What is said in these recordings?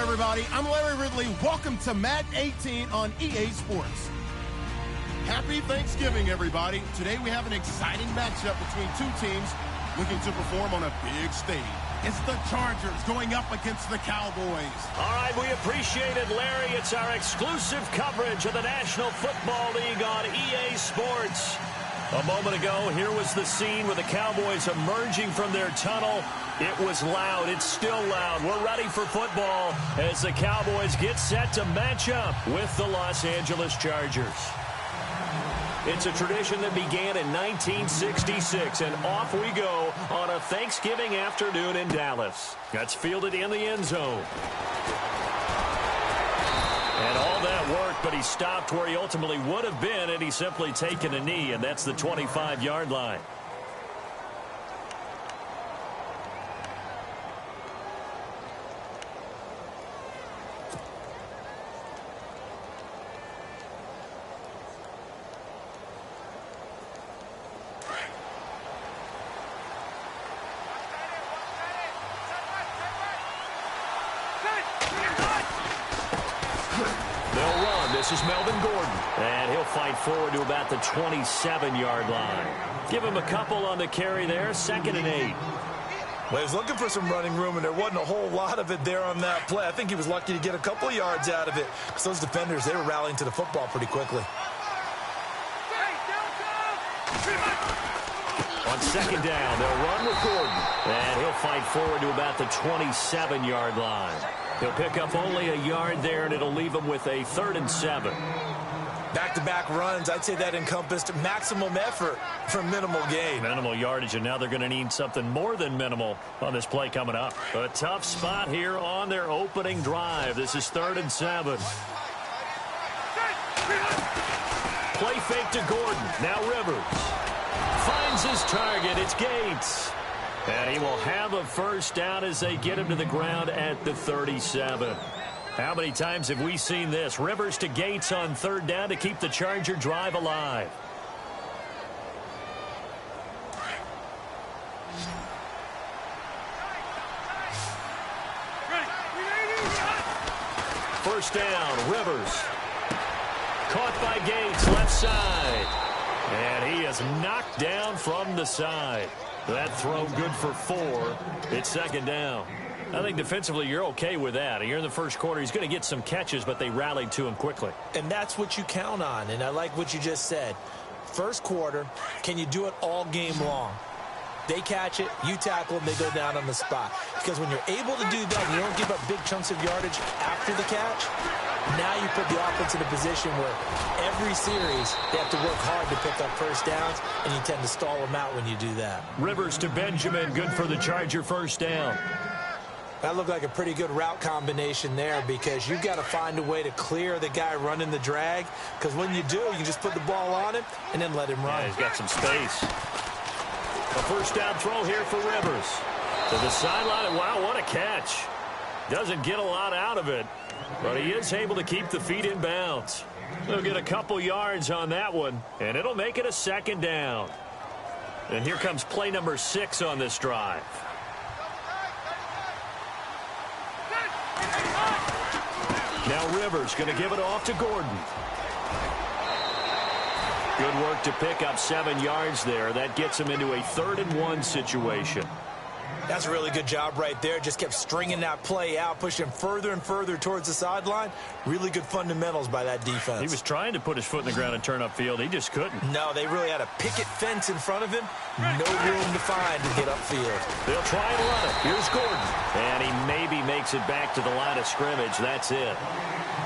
everybody. I'm Larry Ridley. Welcome to Madden 18 on EA Sports. Happy Thanksgiving, everybody. Today we have an exciting matchup between two teams looking to perform on a big stage. It's the Chargers going up against the Cowboys. All right, we appreciate it, Larry. It's our exclusive coverage of the National Football League on EA Sports. A moment ago, here was the scene with the Cowboys emerging from their tunnel. It was loud. It's still loud. We're ready for football as the Cowboys get set to match up with the Los Angeles Chargers. It's a tradition that began in 1966, and off we go on a Thanksgiving afternoon in Dallas. That's fielded in the end zone. And all that worked, but he stopped where he ultimately would have been, and he's simply taken a knee, and that's the 25-yard line. This is Melvin Gordon, and he'll fight forward to about the 27-yard line. Give him a couple on the carry there, 2nd and 8. Well, he was looking for some running room, and there wasn't a whole lot of it there on that play. I think he was lucky to get a couple of yards out of it, because those defenders, they were rallying to the football pretty quickly. On 2nd down, they'll run with Gordon, and he'll fight forward to about the 27-yard line. He'll pick up only a yard there, and it'll leave him with a 3rd and 7. Back-to-back runs, I'd say that encompassed maximum effort for minimal gain. Minimal yardage, and now they're going to need something more than minimal on this play coming up. A tough spot here on their opening drive. This is 3rd and 7. Play fake to Gordon. Now Rivers finds his target. It's Gates. And he will have a first down as they get him to the ground at the 37. How many times have we seen this? Rivers to Gates on 3rd down to keep the Charger drive alive. First down, Rivers. Caught by Gates, left side. And he is knocked down from the side. That throw good for 4. It's 2nd down. I think defensively you're okay with that. Here in the first quarter, he's going to get some catches, but they rallied to him quickly. And that's what you count on, and I like what you just said. First quarter, can you do it all game long? They catch it, you tackle them, they go down on the spot. Because when you're able to do that, you don't give up big chunks of yardage after the catch. Now you put the offense in a position where every series they have to work hard to pick up first downs, and you tend to stall them out when you do that. Rivers to Benjamin, good for the Charger first down. That looked like a pretty good route combination there, because you've got to find a way to clear the guy running the drag, because when you do, you just put the ball on him and then let him run. Yeah, he's got some space. A first down throw here for Rivers. To the sideline, wow, what a catch. Doesn't get a lot out of it, but he is able to keep the feet in bounds. He'll get a couple yards on that one, and it'll make it a 2nd down. And here comes play number 6 on this drive. Now Rivers going to give it off to Gordon. Good work to pick up 7 yards there. That gets him into a 3rd and 1 situation. That's a really good job right there. Just kept stringing that play out, pushing further and further towards the sideline. Really good fundamentals by that defense. He was trying to put his foot in the ground and turn upfield. He just couldn't. No, they really had a picket fence in front of him. No room to find to get upfield. They'll try and run it. Here's Gordon. And he maybe makes it back to the line of scrimmage. That's it.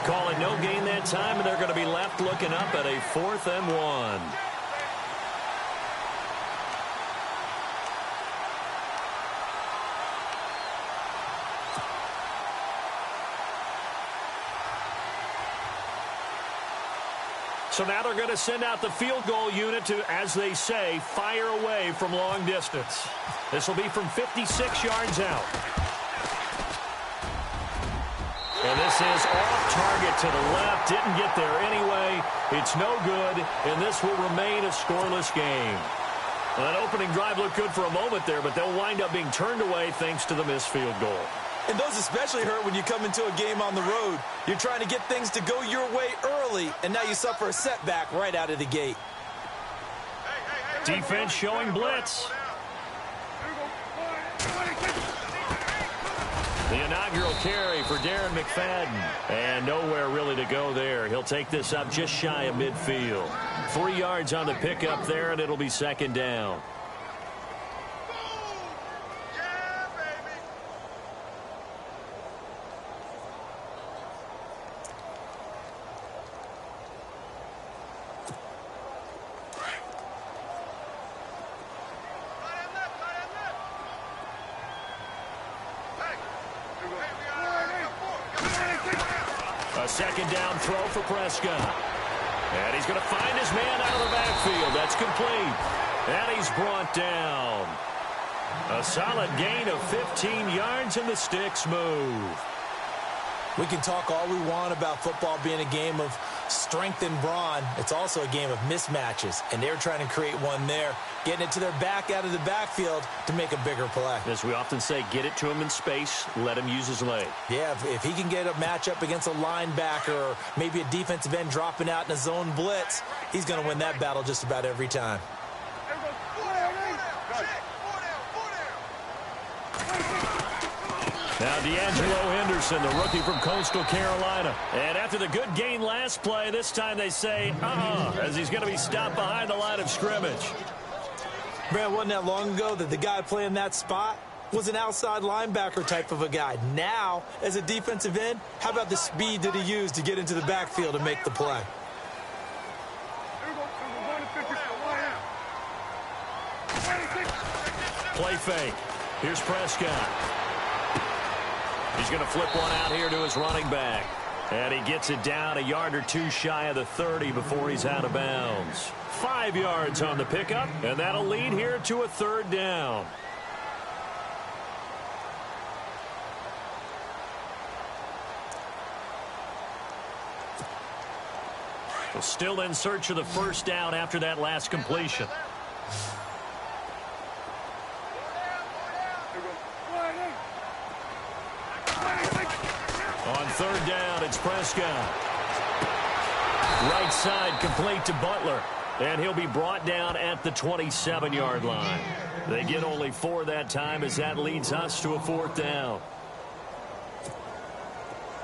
Calling no gain that time, and they're going to be left looking up at a 4th and 1. So now they're going to send out the field goal unit to, as they say, fire away from long distance. This will be from 56 yards out. And this is off target to the left. Didn't get there anyway. It's no good, and this will remain a scoreless game. Well, that opening drive looked good for a moment there, but they'll wind up being turned away thanks to the missed field goal. And those especially hurt when you come into a game on the road. You're trying to get things to go your way early, and now you suffer a setback right out of the gate. Defense showing blitz. The inaugural carry for Darren McFadden. And nowhere really to go there. He'll take this up just shy of midfield. 3 yards on the pickup there, and it'll be second down. A second down throw for Prescott. And he's going to find his man out of the backfield. That's complete. And he's brought down. A solid gain of 15 yards, and the sticks move. We can talk all we want about football being a game of strength and brawn. It's also a game of mismatches, and they're trying to create one there, getting it to their back out of the backfield to make a bigger play. As we often say, get it to him in space, let him use his leg. Yeah, if he can get a matchup against a linebacker or maybe a defensive end dropping out in a zone blitz, he's going to win that battle just about every time. Now D'Angelo Henderson, the rookie from Coastal Carolina. And after the good gain last play, this time they say, as he's going to be stopped behind the line of scrimmage. Man, wasn't that long ago that the guy playing that spot was an outside linebacker type of a guy. Now, as a defensive end, how about the speed that he used to get into the backfield and make the play? Play fake. Here's Prescott. He's going to flip one out here to his running back. And he gets it down a yard or two shy of the 30 before he's out of bounds. 5 yards on the pickup, and that'll lead here to a third down. Well, still in search of the first down after that last completion. On third down, it's Prescott. Right side complete to Butler. And he'll be brought down at the 27-yard line. They get only 4 that time as that leads us to a fourth down.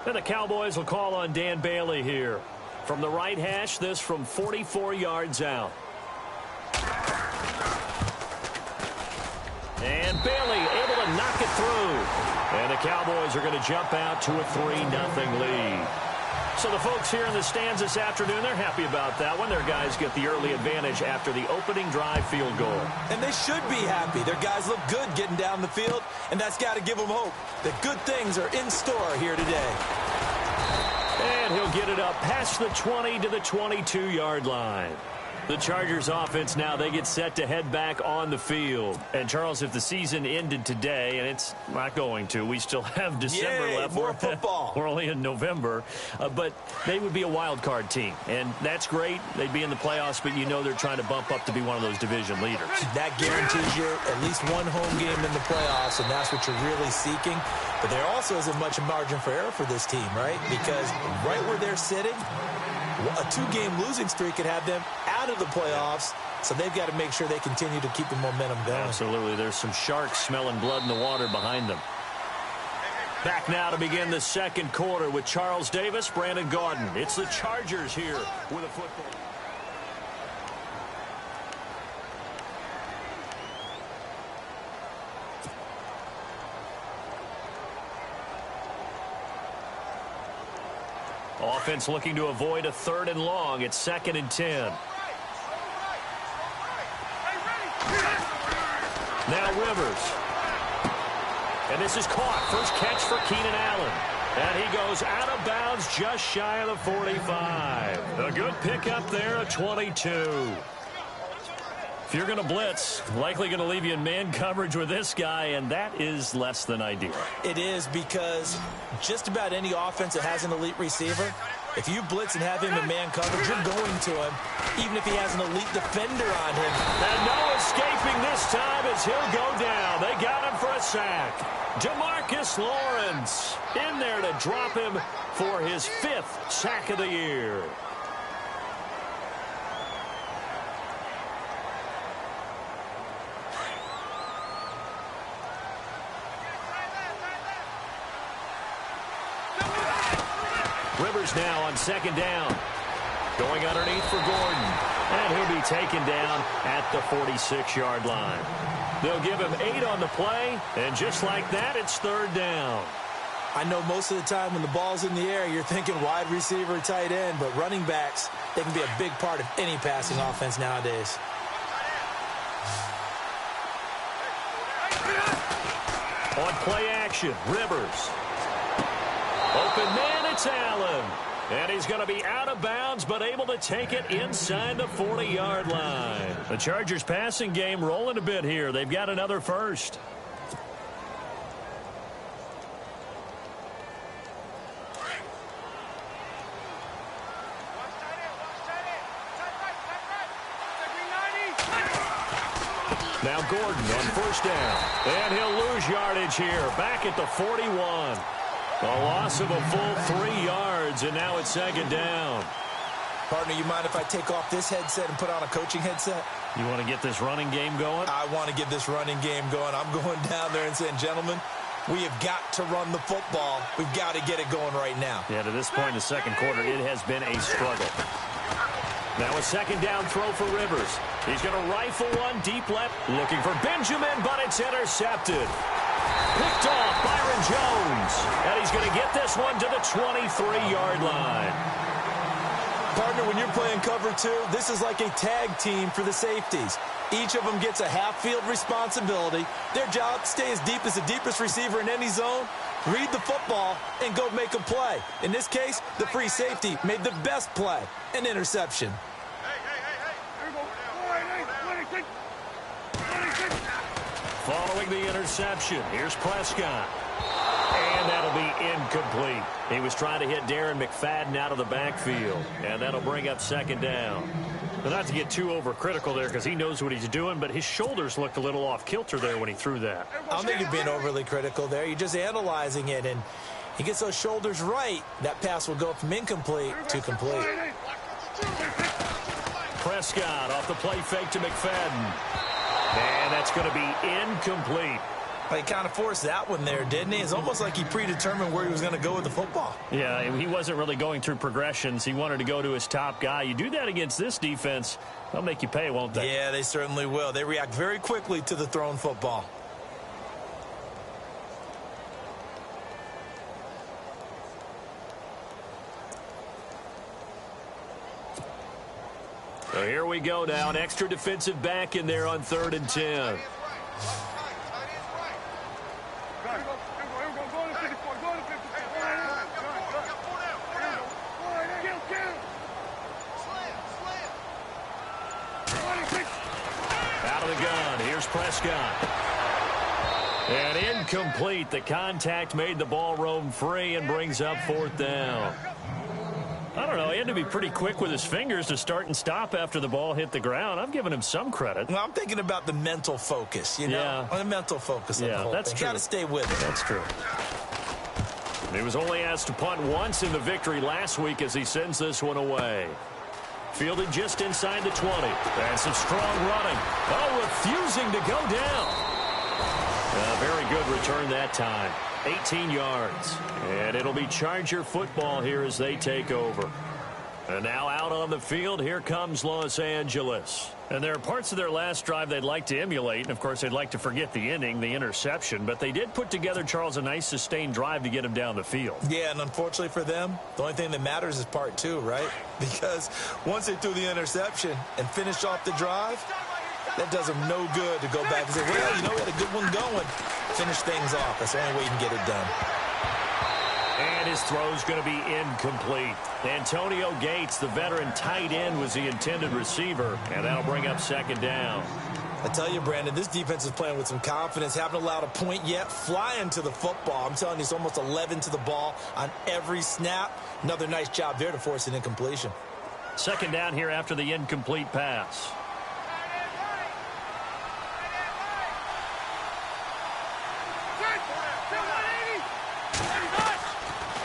And the Cowboys will call on Dan Bailey here. From the right hash, this from 44 yards out. And Bailey able to knock it through. And the Cowboys are going to jump out to a 3-0 lead. So the folks here in the stands this afternoon, they're happy about that one. Their guys get the early advantage after the opening drive field goal. And they should be happy. Their guys look good getting down the field, and that's got to give them hope that good things are in store here today. And he'll get it up past the 20 to the 22-yard line. The Chargers offense now, they get set to head back on the field. And, Charles, if the season ended today, and it's not going to, we still have December left. More football. We're only in November. But they would be a wild card team. And that's great. They'd be in the playoffs, but you know they're trying to bump up to be one of those division leaders. That guarantees you at least one home game in the playoffs, and that's what you're really seeking. But there also isn't much margin for error for this team, right? Because right where they're sitting, a 2-game losing streak could have them out of the playoffs, so they've got to make sure they continue to keep the momentum going. Absolutely. There's some sharks smelling blood in the water behind them. Back now to begin the second quarter with Charles Davis, Brandon Gaudin. It's the Chargers here with a football. Offense looking to avoid a 3rd and long. It's 2nd and 10. Now Rivers. And this is caught. First catch for Keenan Allen. And he goes out of bounds just shy of the 45. A good pickup there at 22. If you're going to blitz, likely going to leave you in man coverage with this guy, and that is less than ideal. It is, because just about any offense that has an elite receiver If you blitz and have him in man coverage, you're going to him, even if he has an elite defender on him. And no escaping this time as he'll go down. They got him for a sack. DeMarcus Lawrence in there to drop him for his 5th sack of the year. Rivers now on 2nd down. Going underneath for Gordon. And he'll be taken down at the 46-yard line. They'll give him 8 on the play, and just like that, it's 3rd down. I know most of the time when the ball's in the air, you're thinking wide receiver, tight end, but running backs, they can be a big part of any passing offense nowadays. On play action, Rivers. Open man, it's Allen. And he's going to be out of bounds, but able to take it inside the 40-yard line. The Chargers passing game rolling a bit here. They've got another first. Now Gordon on 1st down. And he'll lose yardage here. Back at the 41. A loss of a full 3 yards, and now it's 2nd down. Partner, you mind if I take off this headset and put on a coaching headset? You want to get this running game going? I want to get this running game going. I'm going down there and saying, gentlemen, we have got to run the football. We've got to get it going right now. Yeah, to this point in the 2nd quarter, it has been a struggle. Now a 2nd down throw for Rivers. He's going to rifle one deep left. Looking for Benjamin, but it's intercepted. Picked off Byron Jones. And he's going to get this one to the 23-yard line. Partner, when you're playing cover 2, this is like a tag team for the safeties. Each of them gets a half-field responsibility. Their job, stay as deep as the deepest receiver in any zone, read the football, and go make a play. In this case, the free safety made the best play, an interception. Following the interception, here's Prescott. And that'll be incomplete. He was trying to hit Darren McFadden out of the backfield. And that'll bring up 2nd down. But not to get too overcritical there because he knows what he's doing, but his shoulders looked a little off kilter there when he threw that. I don't think you're being overly critical there. You're just analyzing it, and he gets those shoulders right. That pass will go from incomplete to complete. Prescott off the play fake to McFadden. And that's going to be incomplete. But he kind of forced that one there, didn't he? It's almost like he predetermined where he was going to go with the football. Yeah, he wasn't really going through progressions. He wanted to go to his top guy. You do that against this defense, they'll make you pay, won't they? Yeah, they certainly will. They react very quickly to the thrown football. So here we go now. An extra defensive back in there on 3rd and 10. Out of the gun. Here's Prescott. And incomplete. The contact made the ball roam free and brings up 4th down. I don't know. He had to be pretty quick with his fingers to start and stop after the ball hit the ground. I'm giving him some credit. Well, I'm thinking about the mental focus, you know? Yeah. The mental focus of the whole that's thing. true. Got to stay with it. That's true. He was only asked to punt once in the victory last week as he sends this one away. Fielded just inside the 20. And some strong running. Oh, refusing to go down. Very good return that time. 18 yards. And it'll be Charger football here as they take over. And now out on the field, here comes Los Angeles. And there are parts of their last drive they'd like to emulate. And, of course, they'd like to forget the inning, the interception. But they did put together, Charles, a nice sustained drive to get him down the field. Yeah, and unfortunately for them, the only thing that matters is part 2, right? Because once they threw the interception and finished off the drive, that does them no good to go back and say, well, you know, we had a good one going. Finish things off. That's the only way you can get it done. And his throw's going to be incomplete. Antonio Gates, the veteran tight end, was the intended receiver, and that'll bring up 2nd down. I tell you, Brandon, this defense is playing with some confidence. Haven't allowed a point yet. Flying to the football. I'm telling you, it's almost 11 to the ball on every snap. Another nice job there to force an incompletion. Second down here after the incomplete pass.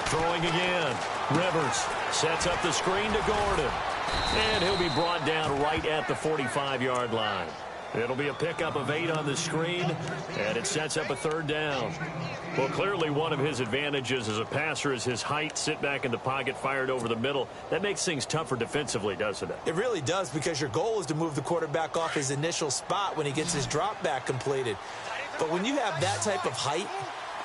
Throwing again. Rivers sets up the screen to Gordon. And he'll be brought down right at the 45-yard line. It'll be a pickup of 8 on the screen, and it sets up a third down. Well, clearly one of his advantages as a passer is his height. Sit back in the pocket, fired over the middle. That makes things tougher defensively, doesn't it? It really does, because your goal is to move the quarterback off his initial spot when he gets his drop back completed. But when you have that type of height,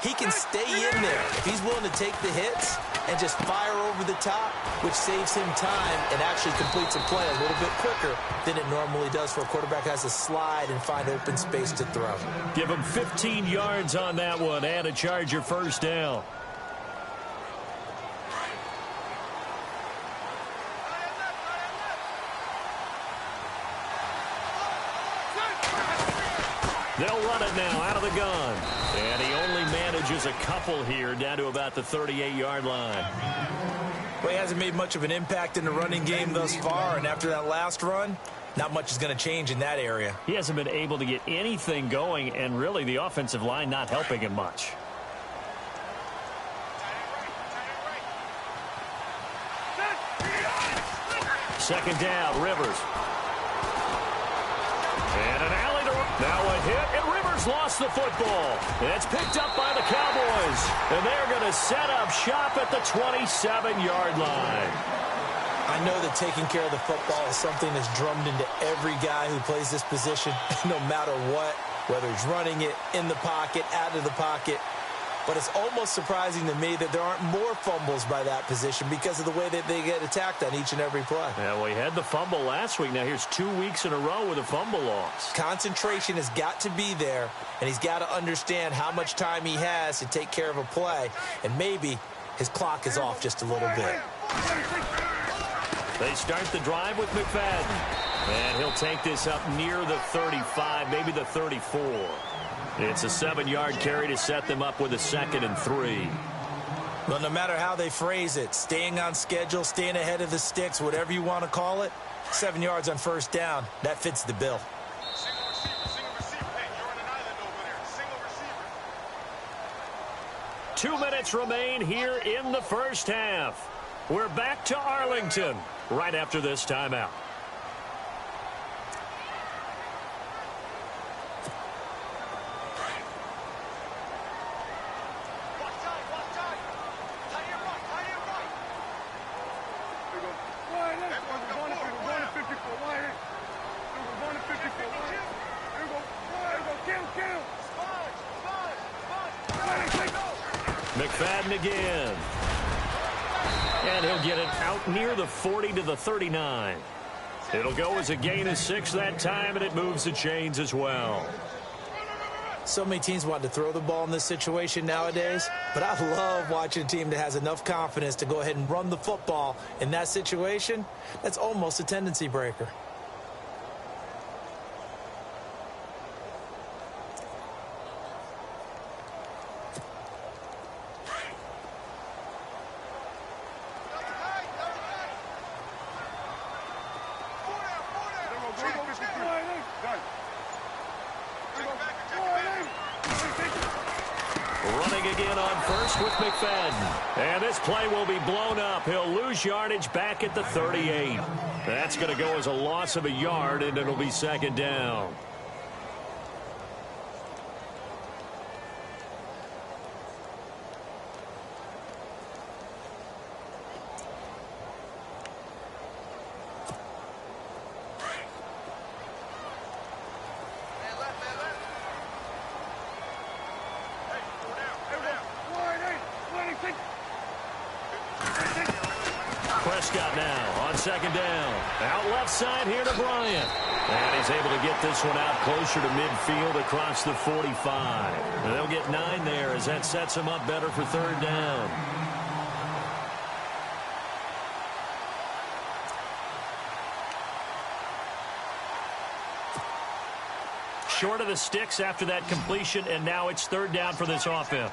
he can stay in there if he's willing to take the hits and just fire over the top, which saves him time and actually completes a play a little bit quicker than it normally does for a quarterback who has to slide and find open space to throw. Give him 15 yards on that one and a Charger first down. They'll run it now out of the gun. And he only manages a couple here down to about the 38-yard line. Well, he hasn't made much of an impact in the running game thus far, and after that last run, not much is going to change in that area. He hasn't been able to get anything going, and really the offensive line not helping him much. Second down, Rivers. And an alley to now a hit, and Rivers lost the football. And it's picked up by the Cowboys. And they're going to set up shop at the 27-yard line. I know that taking care of the football is something that's drummed into every guy who plays this position, no matter what, whether he's running it in the pocket, out of the pocket. But it's almost surprising to me that there aren't more fumbles by that position because of the way that they get attacked on each and every play. Yeah, well, he had the fumble last week. Now here's 2 weeks in a row with a fumble loss. Concentration has got to be there, and he's got to understand how much time he has to take care of a play, and maybe his clock is off just a little bit. They start the drive with McFadden, and he'll take this up near the 35, maybe the 34. It's a 7-yard carry to set them up with a 2nd and 3. Well, no matter how they phrase it, staying on schedule, staying ahead of the sticks, whatever you want to call it, 7 yards on first down, that fits the bill. Single receiver. Hey, you're on an island over there. Single receiver. 2 minutes remain here in the first half. We're back to Arlington right after this timeout. McFadden again. And he'll get it out near the 40 to the 39. It'll go as a gain of 6 that time, and it moves the chains as well. So many teams want to throw the ball in this situation nowadays, but I love watching a team that has enough confidence to go ahead and run the football in that situation. That's almost a tendency breaker. Running again on first with McFadden. And this play will be blown up. He'll lose yardage back at the 38. That's going to go as a loss of a yard, and it'll be 2nd down. Prescott now on 2nd down. Out left side here to Bryant. And he's able to get this one out closer to midfield across the 45. And they'll get 9 there as that sets him up better for 3rd down. short of the sticks after that completion, and now it's third down for this offense.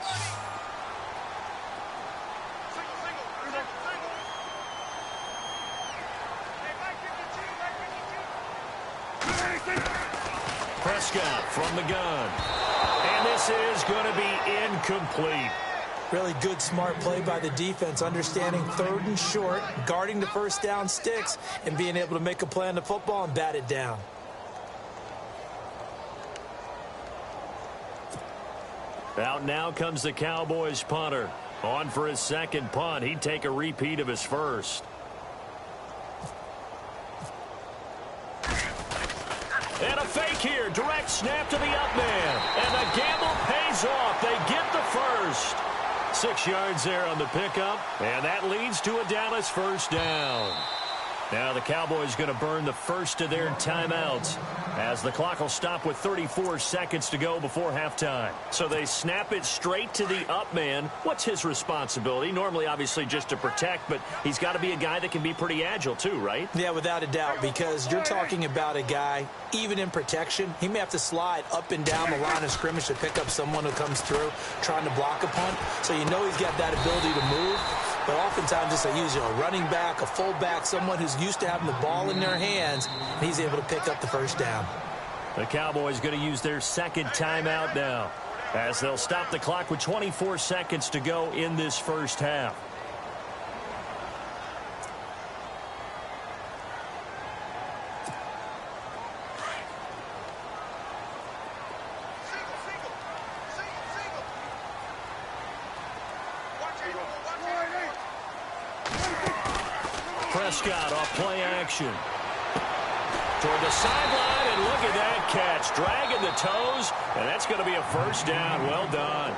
Prescott from the gun. And this is going to be incomplete. Really good, smart play by the defense, understanding third and short, guarding the first down sticks, and being able to make a play on the football and bat it down. Out now comes the Cowboys punter. On for his second punt. He'd take a repeat of his first. And a fake here. Direct snap to the up man. And the gamble pays off. They get the first. 6 yards there on the pickup. And that leads to a Dallas first down. Now the Cowboys going to burn the first of their timeouts as the clock will stop with 34 seconds to go before halftime. So they snap it straight to the up man. What's his responsibility? Normally, obviously, just to protect, but he's got to be a guy that can be pretty agile too, right? Yeah, without a doubt, because you're talking about a guy, even in protection, he may have to slide up and down the line of scrimmage to pick up someone who comes through trying to block a punt. So you know he's got that ability to move. But oftentimes it's a running back, a fullback, someone who's used to having the ball in their hands, and he's able to pick up the first down. The Cowboys going to use their second timeout now as they'll stop the clock with 24 seconds to go in this first half. Prescott off play action. Toward the sideline, and look at that catch. Dragging the toes, and that's going to be a first down. Well done.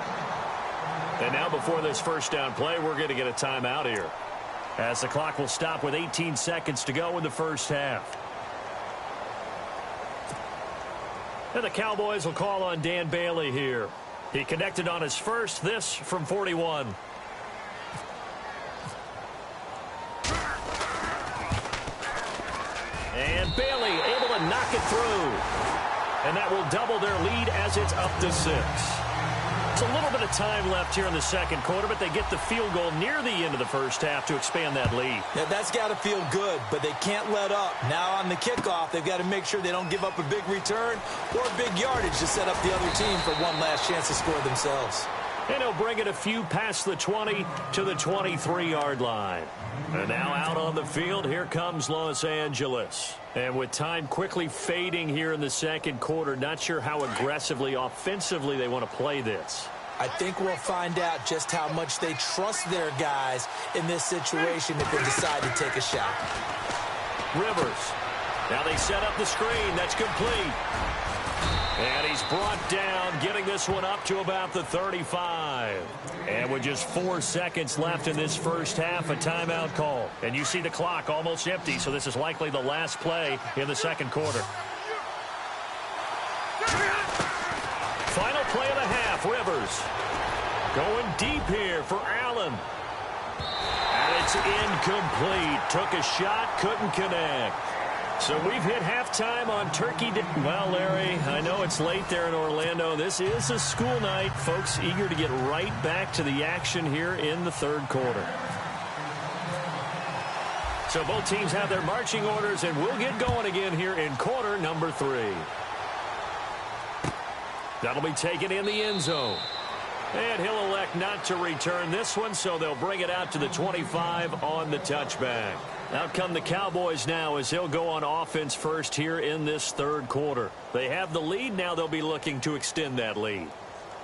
And now before this first down play, we're going to get a timeout here as the clock will stop with 18 seconds to go in the first half. And the Cowboys will call on Dan Bailey here. He connected on his first, this from 41. And Bailey able to knock it through. And that will double their lead as it's up to 6. It's a little bit of time left here in the second quarter, but they get the field goal near the end of the first half to expand that lead. Yeah, that's got to feel good, but they can't let up. Now on the kickoff, they've got to make sure they don't give up a big return or big yardage to set up the other team for one last chance to score themselves. And he'll bring it a few past the 20 to the 23-yard line. And now out on the field, here comes Los Angeles. And with time quickly fading here in the second quarter, not sure how aggressively, offensively they want to play this. I think we'll find out just how much they trust their guys in this situation if they decide to take a shot. Rivers. Now they set up the screen. That's complete. And he's brought down, getting this one up to about the 35. And with just 4 seconds left in this first half, a timeout call. And you see the clock almost empty, so this is likely the last play in the second quarter. Final play of the half, Rivers. Going deep here for Allen. And it's incomplete. Took a shot, couldn't connect. So we've hit halftime on Turkey Day. Well, Larry, I know it's late there in Orlando. This is a school night. Folks eager to get right back to the action here in the third quarter. So both teams have their marching orders, and we'll get going again here in quarter number 3. That'll be taken in the end zone. And he'll elect not to return this one, so they'll bring it out to the 25 on the touchback. Out come the Cowboys now as they'll go on offense first here in this third quarter. They have the lead. Now they'll be looking to extend that lead.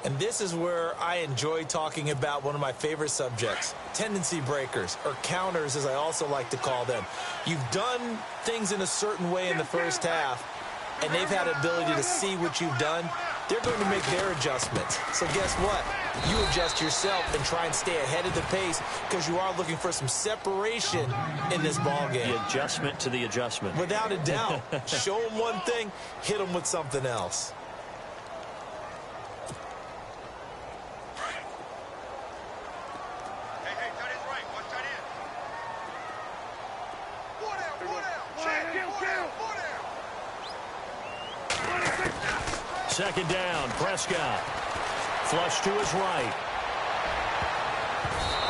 And this is where I enjoy talking about one of my favorite subjects, tendency breakers, or counters as I also like to call them. You've done things in a certain way in the first half, and they've had the ability to see what you've done. They're going to make their adjustments. So guess what? You adjust yourself and try and stay ahead of the pace because you are looking for some separation in this ball game. The adjustment to the adjustment. Without a doubt. Show them one thing, hit them with something else. Hey, tight end's right. Watch tight end. Four down. Check, kill. Four down. second down. Prescott. Flush to his right.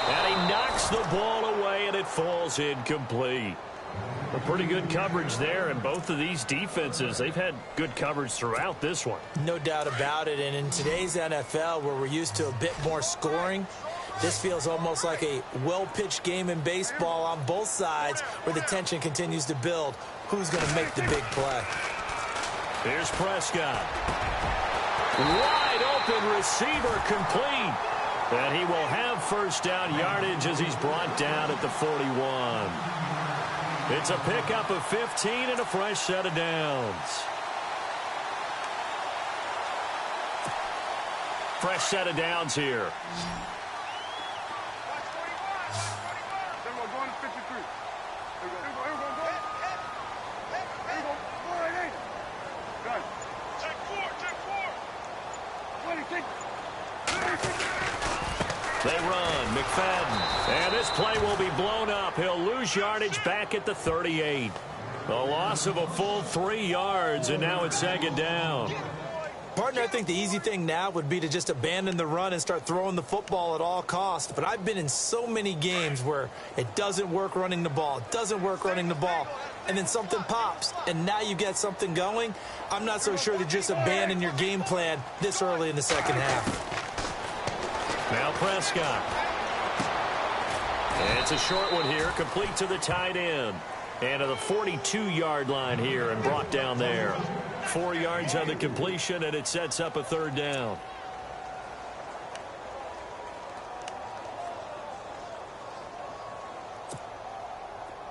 And he knocks the ball away, and it falls incomplete. A pretty good coverage there, and both of these defenses, they've had good coverage throughout this one. No doubt about it, and in today's NFL, where we're used to a bit more scoring, this feels almost like a well-pitched game in baseball on both sides where the tension continues to build. Who's going to make the big play? Here's Prescott. Wide open receiver complete. And he will have first down yardage as he's brought down at the 41. It's a pickup of 15 and a fresh set of downs. Fresh set of downs here. They run. McFadden. And this play will be blown up. He'll lose yardage back at the 38. A loss of a full 3 yards, and now it's second down. Partner, I think the easy thing now would be to just abandon the run and start throwing the football at all costs. But I've been in so many games where it doesn't work running the ball, and then something pops, and now you get something going. I'm not so sure to just abandon your game plan this early in the second half. Now Prescott. And it's a short one here, complete to the tight end. And to the 42-yard line here and brought down there. 4 yards on the completion, and it sets up a third down.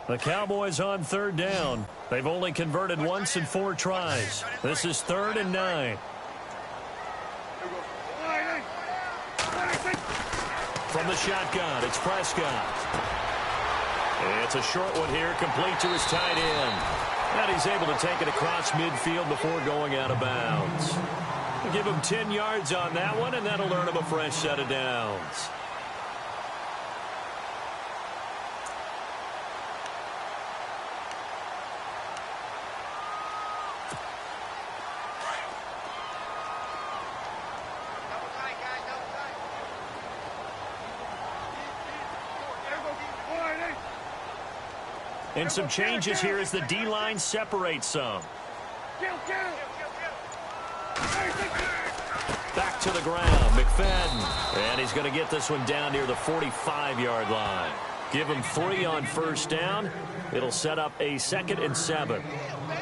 The Cowboys on third down. They've only converted once in 4 tries. This is 3rd and 9. From the shotgun, it's Prescott. It's a short one here, complete to his tight end. And he's able to take it across midfield before going out of bounds. We'll give him 10 yards on that one, and that'll earn him a fresh set of downs. And some changes here as the D-line separates some. Back to the ground, McFadden. And he's going to get this one down near the 45-yard line. Give him 3 on first down. It'll set up a 2nd and 7.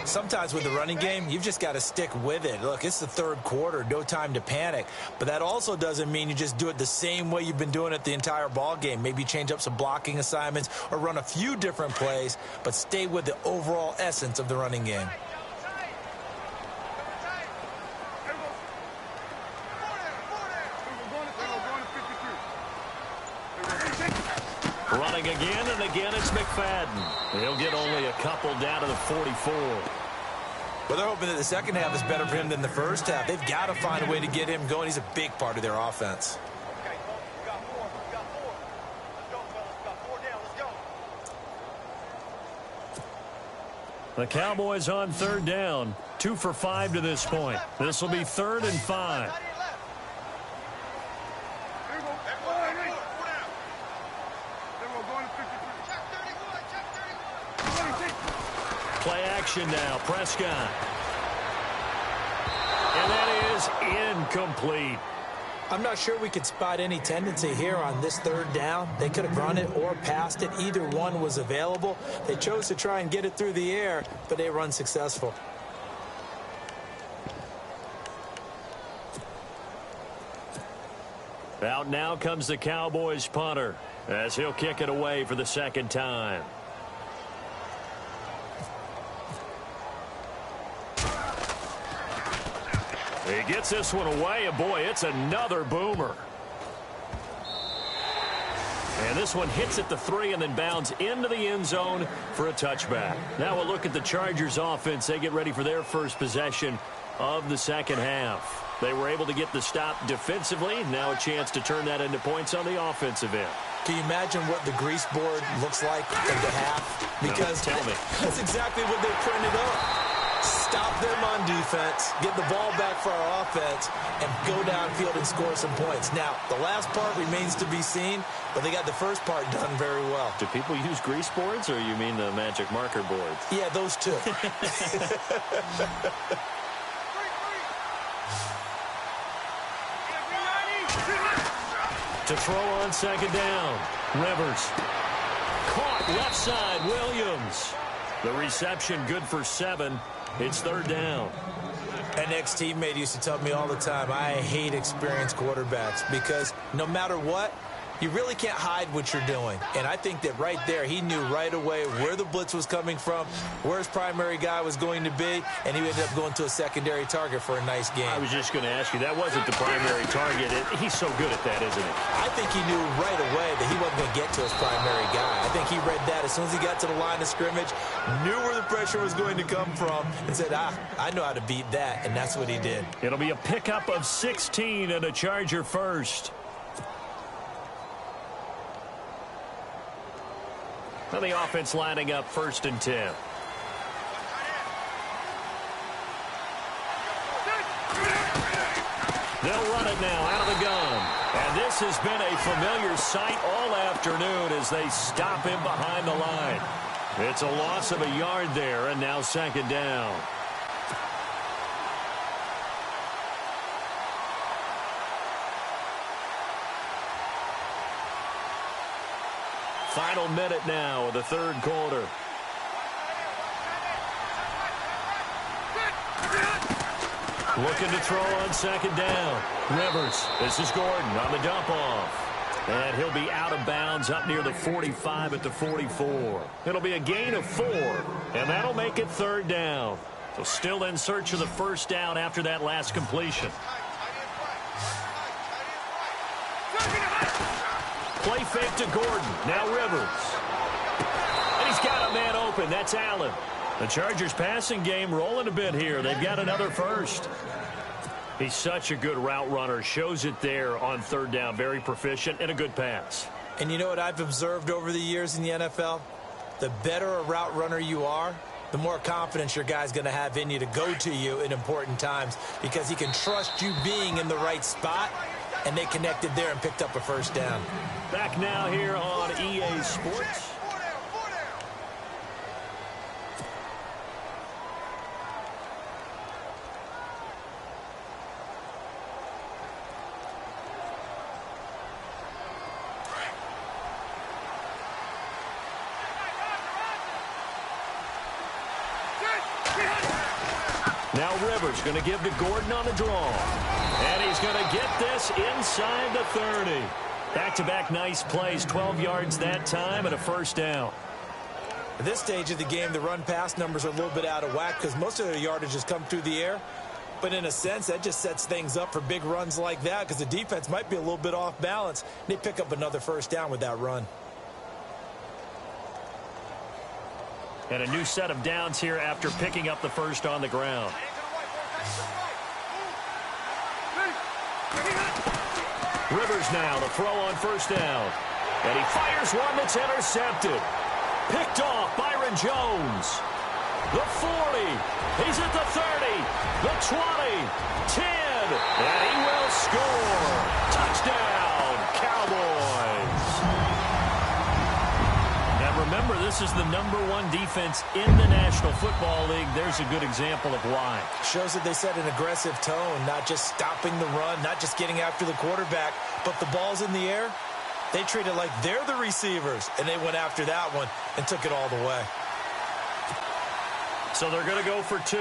Sometimes with the running game, you've just got to stick with it. Look, it's the 3rd quarter, no time to panic. But that also doesn't mean you just do it the same way you've been doing it the entire ball game. Maybe change up some blocking assignments or run a few different plays, but stay with the overall essence of the running game. Running again, and again it's McFadden. He'll get only a couple down to the 44. Well, they're hoping that the second half is better for him than the first half. They've got to find a way to get him going. He's a big part of their offense. Okay, we got 4. Let's go, fellas. We got 4 down. Let's go. The Cowboys on third down. 2 for 5 to this point. This will be 3rd and 5. Play action now, Prescott. And that is incomplete. I'm not sure we could spot any tendency here on this 3rd down. They could have run it or passed it. Either one was available. They chose to try and get it through the air, but they were unsuccessful. Out now comes the Cowboys punter as he'll kick it away for the 2nd time. He gets this one away, and boy, it's another boomer. And this one hits at the 3 and then bounds into the end zone for a touchback. Now we'll look at the Chargers offense. They get ready for their first possession of the second half. They were able to get the stop defensively. Now a chance to turn that into points on the offensive end. Can you imagine what the grease board looks like at the half? Because no, tell me. That's exactly what they printed up. stop them on defense, get the ball back for our offense, and go downfield and score some points. Now, the last part remains to be seen, but they got the first part done very well. Do people use grease boards, or you mean the magic marker boards? Yeah, those two. To throw on second down. Rivers. Caught left side. Williams. The reception good for 7. It's third down. An ex-teammate used to tell me all the time, I hate experienced quarterbacks because no matter what, you really can't hide what you're doing. And I think that right there, he knew right away where the blitz was coming from, where his primary guy was going to be, and he ended up going to a secondary target for a nice game. I was just going to ask you, that wasn't the primary target. He's so good at that, isn't he? I think he knew right away that he wasn't going to get to his primary guy. I think he read that as soon as he got to the line of scrimmage, knew where the pressure was going to come from, and said, I know how to beat that, and that's what he did. It'll be a pickup of 16 and a Charger first. Now the offense lining up 1st and 10. They'll run it now out of the gun. And this has been a familiar sight all afternoon as they stop him behind the line. It's a loss of a yard there, and now second down. Final minute now of the third quarter. Looking to throw on second down. Rivers. This is Gordon on the dump off. And he'll be out of bounds up near the 45 at the 44. It'll be a gain of 4. And that'll make it third down. So still in search of the first down after that last completion. Play fake to Gordon. Now Rivers. And he's got a man open. That's Allen. The Chargers passing game rolling a bit here. They've got another first. He's such a good route runner. Shows it there on third down. Very proficient and a good pass. And you know what I've observed over the years in the NFL? The better a route runner you are, the more confidence your guy's going to have in you to go to you in important times because he can trust you being in the right spot, and they connected there and picked up a first down. Back now here on EA Sports. Now Rivers going to give to Gordon on the draw. And he's going to get this inside the 30. Back-to-back nice plays, 12 yards that time and a first down. At this stage of the game, the run-pass numbers are a little bit out of whack because most of their yardage has come through the air. But in a sense, that just sets things up for big runs like that because the defense might be a little bit off balance. They pick up another first down with that run. And a new set of downs here after picking up the first on the ground. Rivers now to throw on first down. And he fires one that's intercepted. Picked off Byron Jones. The 40. He's at the 30. The 20. 10. And he will score. Touchdown, Cowboys. And remember, this is the #1 defense in the National Football League. There's a good example of why. Shows that they set an aggressive tone, not just stopping the run, not just getting after the quarterback, but the ball's in the air. They treat it like they're the receivers, and they went after that one and took it all the way. So they're going to go for 2.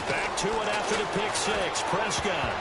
Back to it after the pick 6. Prescott.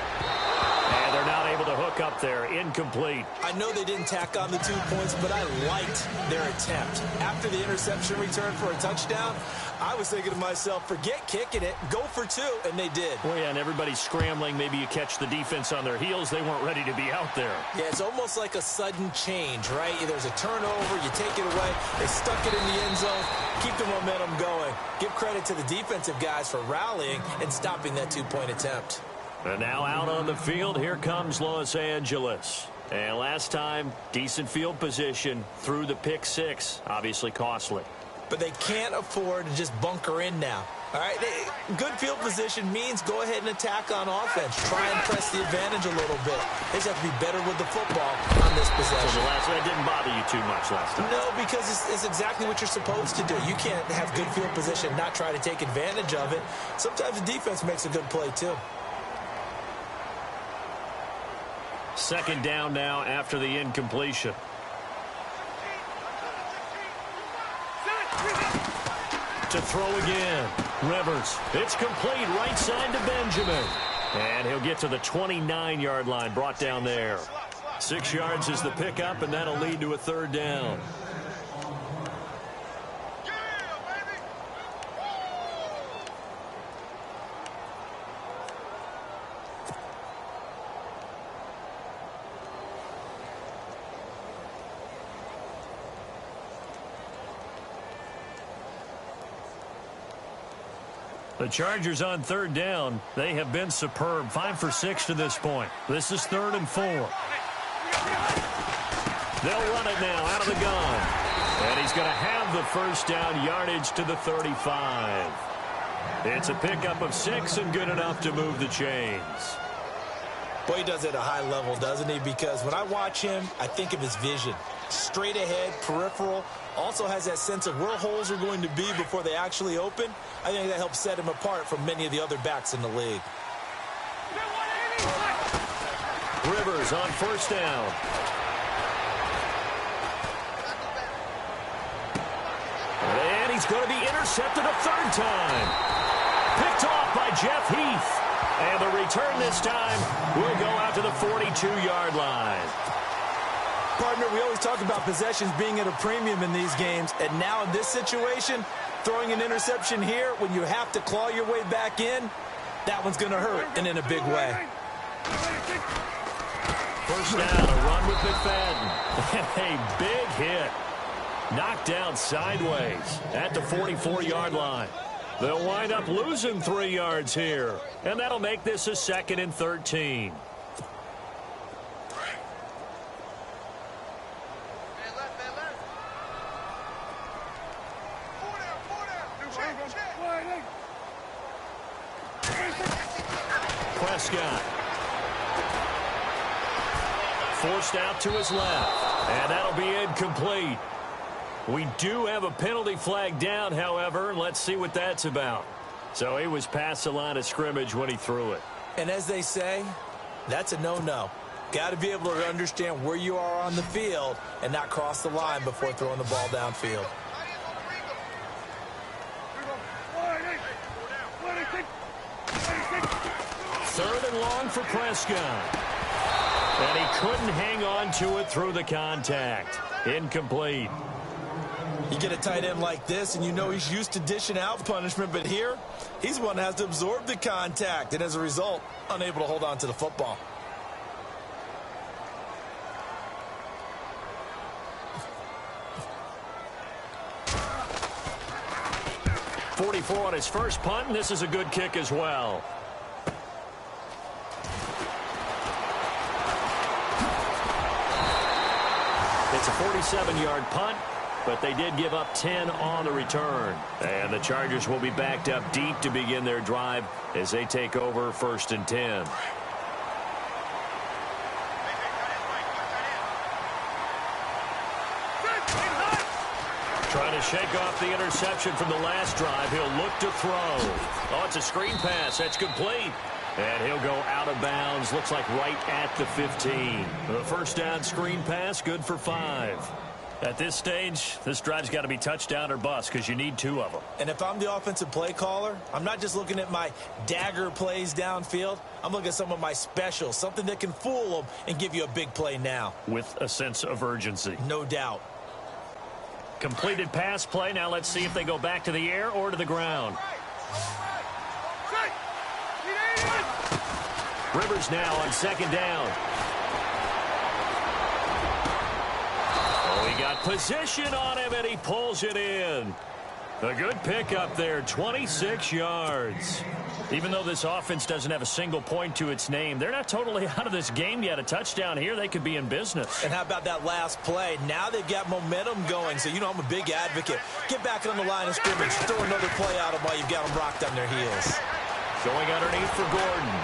And they're not able to hook up there. Incomplete. I know they didn't tack on the 2 points, but I liked their attempt. After the interception return for a touchdown, I was thinking to myself, forget kicking it, go for 2, and they did. Well, yeah, and everybody's scrambling. Maybe you catch the defense on their heels. They weren't ready to be out there. Yeah, it's almost like a sudden change, right? There's a turnover, you take it away, they stuck it in the end zone, keep the momentum going. Give credit to the defensive guys for rallying and stopping that 2-point attempt. And now out on the field, here comes Los Angeles. And last time, decent field position through the pick 6, obviously costly. But they can't afford to just bunker in now. All right, good field position means go ahead and attack on offense. Try and press the advantage a little bit. They just have to be better with the football on this possession. So that didn't bother you too much last time? No, because it's exactly what you're supposed to do. You can't have good field position and not try to take advantage of it. Sometimes the defense makes a good play, too. Second down now after the incompletion. To throw again. Rivers. It's complete. Right side to Benjamin. And he'll get to the 29-yard line. Brought down there. 6 yards is the pickup, and that'll lead to a third down. The Chargers on third down. They have been superb. 5 for 6 to this point. This is 3rd and 4. They'll run it now out of the gun. And he's going to have the first down, yardage to the 35. It's a pickup of 6 and good enough to move the chains. Boy, he does it at a high level, doesn't he? Because when I watch him, I think of his vision. Straight ahead, peripheral, also has that sense of where holes are going to be before they actually open. I think that helps set him apart from many of the other backs in the league. Rivers on first down. And he's going to be intercepted a third time. Picked off by Jeff Heath. And the return this time will go out to the 42-yard line. Partner, we always talk about possessions being at a premium in these games. And now in this situation, throwing an interception here when you have to claw your way back in, that one's going to hurt, and in a big way. First down, a run with McFadden. And a big hit. Knocked down sideways at the 44-yard line. They'll wind up losing 3 yards here. And that'll make this a 2nd and 13. Prescott. Forced out to his left. And that'll be incomplete. We do have a penalty flag down, however. Let's see what that's about. So he was past the line of scrimmage when he threw it. And as they say, that's a no-no. Got to be able to understand where you are on the field and not cross the line before throwing the ball downfield. Third and long for Prescott. And he couldn't hang on to it through the contact. Incomplete. You get a tight end like this, and you know he's used to dishing out punishment, but here, he's one that has to absorb the contact, and as a result, unable to hold on to the football. .44 on his first punt, and this is a good kick as well. It's a 47-yard punt, but they did give up 10 on the return. And the Chargers will be backed up deep to begin their drive as they take over 1st and 10. Trying to shake off the interception from the last drive. He'll look to throw. Oh, it's a screen pass. That's complete. And he'll go out of bounds. Looks like right at the 15. The first down screen pass, good for 5. At this stage, this drive's got to be touchdown or bust because you need 2 of them. And if I'm the offensive play caller, I'm not just looking at my dagger plays downfield. I'm looking at some of my specials, something that can fool them and give you a big play now. With a sense of urgency. No doubt. Completed pass play. Now let's see if they go back to the air or to the ground. Rivers now on 2nd down. He got position on him, and he pulls it in. A good pickup there, 26 yards. Even though this offense doesn't have a single point to its name, they're not totally out of this game yet. A touchdown here, they could be in business. And how about that last play? Now they've got momentum going, so you know I'm a big advocate. Get back on the line of scrimmage, throw another play out of them while you've got them rocked on their heels. Going underneath for Gordon.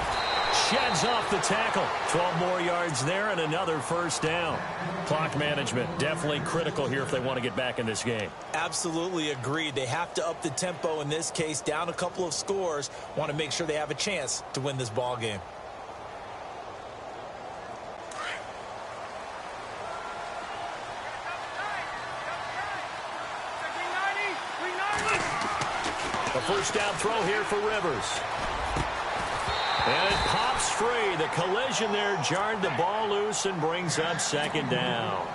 Sheds off the tackle. 12 more yards there and another 1st down. Clock management definitely critical here if they want to get back in this game. Absolutely agreed. They have to up the tempo in this case, down a couple of scores. Want to make sure they have a chance to win this ball game. A 1st down throw here for Rivers. And it pops free. The collision there jarred the ball loose and brings up 2nd down.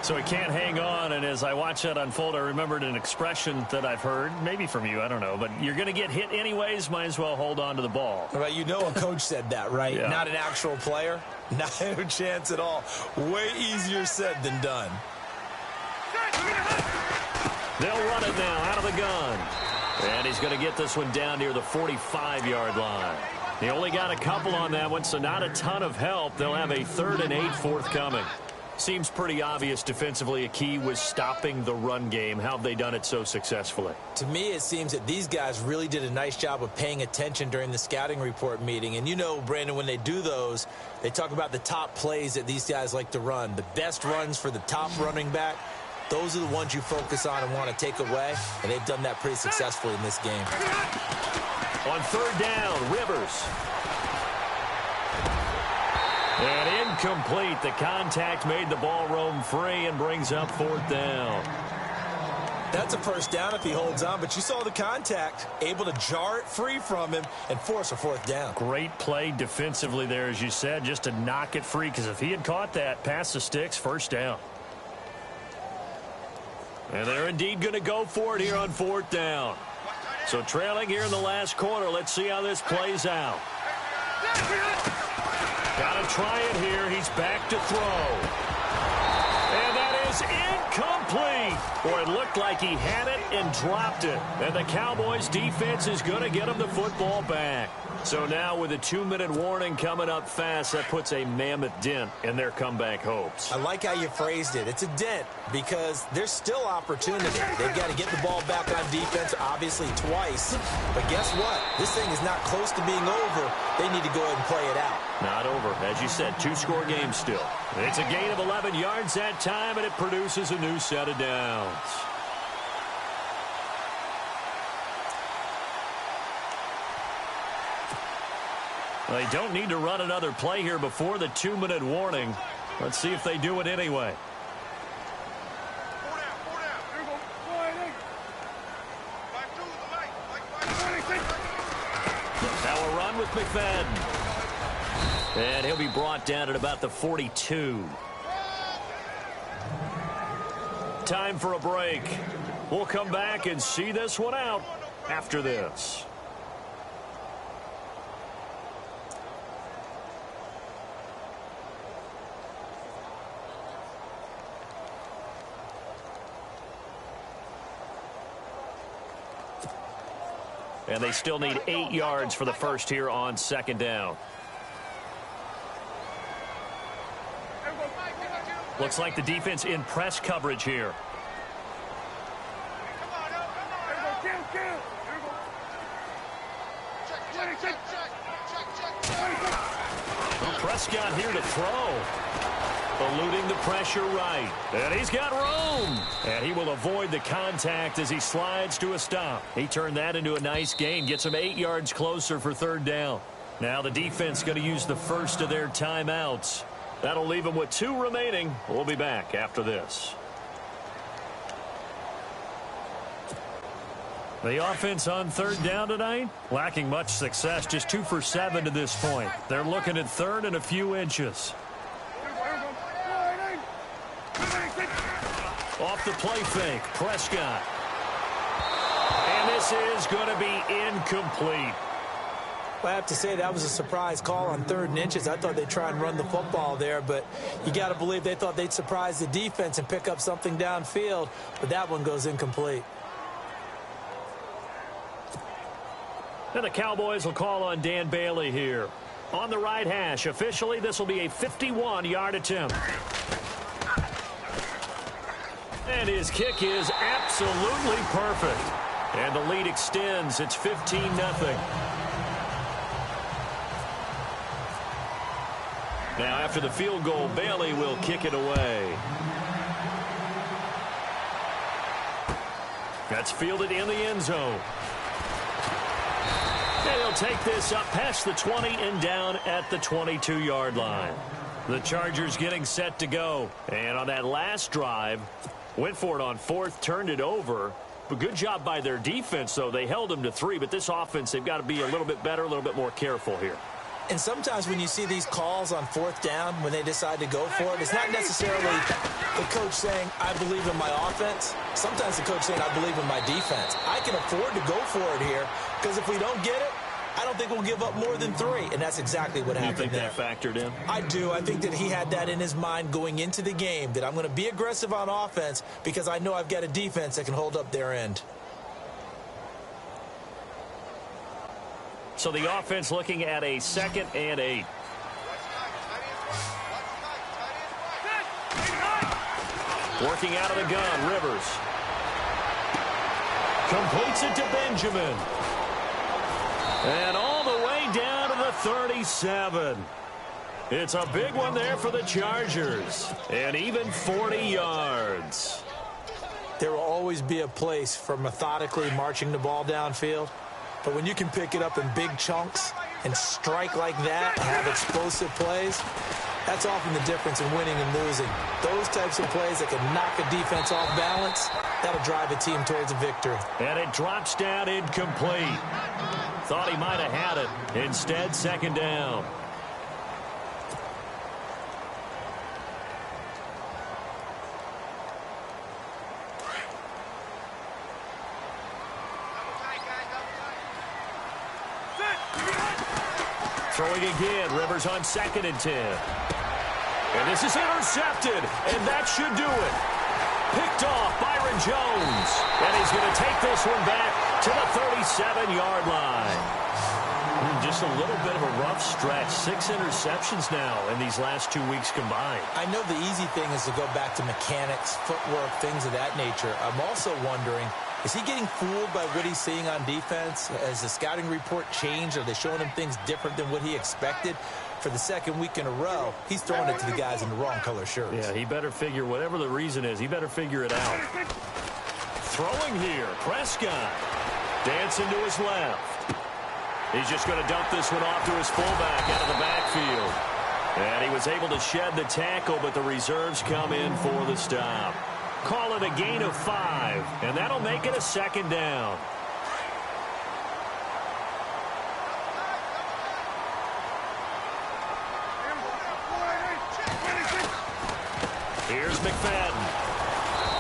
So he can't hang on, and as I watch that unfold, I remembered an expression that I've heard, maybe from you, I don't know, but you're going to get hit anyways, might as well hold on to the ball. Right, you know a coach said that, right? Yeah. Not an actual player. Not a chance at all. Way easier said than done. They'll run it now out of the gun. And he's going to get this one down near the 45-yard line. He only got a couple on that one, so not a ton of help. They'll have a 3rd and 8 forthcoming. Seems pretty obvious defensively a key was stopping the run game. How have they done it so successfully? To me, it seems that these guys really did a nice job of paying attention during the scouting report meeting. And you know, Brandon, when they do those, they talk about the top plays that these guys like to run. The best runs for the top running back. Those are the ones you focus on and want to take away, and they've done that pretty successfully in this game. On 3rd down, Rivers. And incomplete. The contact made the ball roam free and brings up 4th down. That's a 1st down if he holds on, but you saw the contact, able to jar it free from him and force a 4th down. Great play defensively there, as you said, just to knock it free, because if he had caught that, past the sticks, 1st down. And they're indeed going to go for it here on 4th down. So trailing here in the last quarter. Let's see how this plays out. Got to try it here. He's back to throw. And that is incomplete. Boy, it looked like he had it and dropped it. And the Cowboys defense is going to get him the football back. So now with a 2-minute warning coming up fast, that puts a mammoth dent in their comeback hopes. I like how you phrased it. It's a dent because there's still opportunity. They've got to get the ball back on defense, obviously twice. But guess what? This thing is not close to being over. They need to go ahead and play it out. Not over. As you said, 2-score game still. It's a gain of 11 yards that time, and it produces a new set of downs. They don't need to run another play here before the 2-minute warning. Let's see if they do it anyway. Now a run with McFadden. And he'll be brought down at about the 42. Time for a break. We'll come back and see this one out after this. And they still need 8 yards for the first here on 2nd down. Looks like the defense in press coverage here. Prescott here to throw. Eluding the pressure right. And he's got room. And he will avoid the contact as he slides to a stop. He turned that into a nice gain. Gets him 8 yards closer for 3rd down. Now the defense going to use the first of their timeouts. That'll leave them with 2 remaining. We'll be back after this. The offense on 3rd down tonight, lacking much success, just 2 for 7 to this point. They're looking at 3rd and a few inches. Off the play fake, Prescott. And this is going to be incomplete. Well, I have to say that was a surprise call on 3rd and inches. I thought they'd try and run the football there, but you got to believe they thought they'd surprise the defense and pick up something downfield, but that one goes incomplete. And the Cowboys will call on Dan Bailey here. On the right hash, officially, this will be a 51-yard attempt. And his kick is absolutely perfect. And the lead extends. It's 15-0. Now, after the field goal, Bailey will kick it away. That's fielded in the end zone. And he'll take this up past the 20 and down at the 22-yard line. The Chargers getting set to go. And on that last drive, went for it on 4th, turned it over. But good job by their defense, though. They held them to 3, but this offense, they've got to be a little bit better, a little bit more careful here. And sometimes when you see these calls on 4th down, when they decide to go for it, it's not necessarily the coach saying, I believe in my offense. Sometimes the coach saying, I believe in my defense. I can afford to go for it here because if we don't get it, I don't think we'll give up more than 3. And that's exactly what happened. You think that factored in? I do. I think that he had that in his mind going into the game, that I'm going to be aggressive on offense because I know I've got a defense that can hold up their end. So the offense looking at a 2nd and 8. Working out of the gun, Rivers. Completes it to Benjamin. And all the way down to the 37. It's a big one there for the Chargers. And even 40 yards. There will always be a place for methodically marching the ball downfield. But when you can pick it up in big chunks and strike like that and have explosive plays, that's often the difference in winning and losing. Those types of plays that can knock a defense off balance, that'll drive a team towards a victory. And it drops down incomplete. Thought he might have had it. Instead, 2nd down. Throwing again, Rivers on 2nd and 10. And this is intercepted, and that should do it. Picked off Byron Jones, and he's going to take this one back to the 37-yard line. Just a little bit of a rough stretch. 6 interceptions now in these last 2 weeks combined. I know the easy thing is to go back to mechanics, footwork, things of that nature. I'm also wondering, is he getting fooled by what he's seeing on defense? Has the scouting report changed? Are they showing him things different than what he expected? For the 2nd week in a row, he's throwing it to the guys in the wrong color shirts. Yeah, he better figure, whatever the reason is, he better figure it out. Throwing here, Prescott. Dancing to his left. He's just going to dump this one off to his fullback out of the backfield. And he was able to shed the tackle, but the reserves come in for the stop. Call it a gain of 5, and that'll make it a 2nd down. Here's McFadden.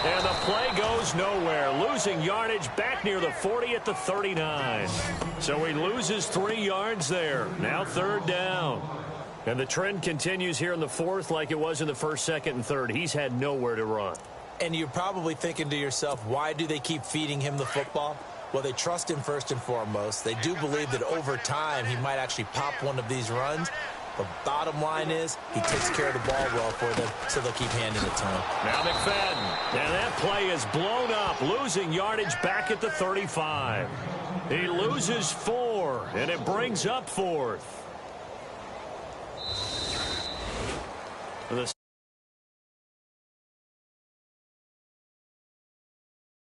And the play goes nowhere. Losing yardage back near the 40 at the 39. So he loses 3 yards there. Now 3rd down. And the trend continues here in the 4th like it was in the 1st, 2nd, and 3rd. He's had nowhere to run. And you're probably thinking to yourself, why do they keep feeding him the football? Well, they trust him first and foremost. They do believe that over time he might actually pop one of these runs. But bottom line is he takes care of the ball well for them, so they'll keep handing it to him. Now McFadden. And that play is blown up, losing yardage back at the 35. He loses 4, and it brings up 4th.